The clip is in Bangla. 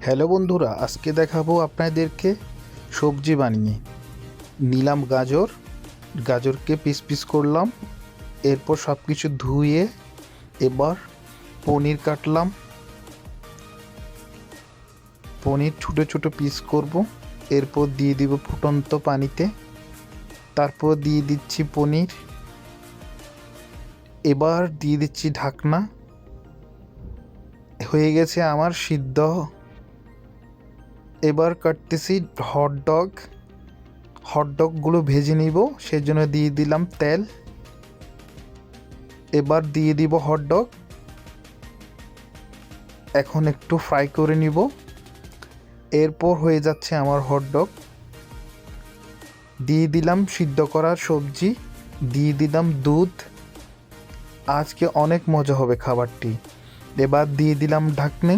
হ্যালো বন্ধুরা, আজকে দেখাবো আপনাদেরকে সবজি বানিয়ে। নিলাম গাজরকে পিস পিস করলাম, এরপর সব কিছু ধুয়ে এবার পনির কাটলাম। পনির ছোটো ছোটো পিস করব, এরপর দিয়ে দিব ফুটন্ত পানিতে, তারপর দিয়ে দিচ্ছি পনির, এবার দিয়ে দিচ্ছি ঢাকনা। হয়ে গেছে আমার সিদ্ধ। এবার কাটতেছি হটডগগুলো ভেজে নিব, সেজন্য দিয়ে দিলাম তেল। এবার দিয়ে দিব হটডগ, এখন একটু ফ্রাই করে নিব। এরপর হয়ে যাচ্ছে আমার হটডগ। দিয়ে দিলাম সিদ্ধ করা সবজি, দিয়ে দিলাম দুধ। আজকে অনেক মজা হবে খাবারটি। এবার দিয়ে দিলাম ঢাকনি।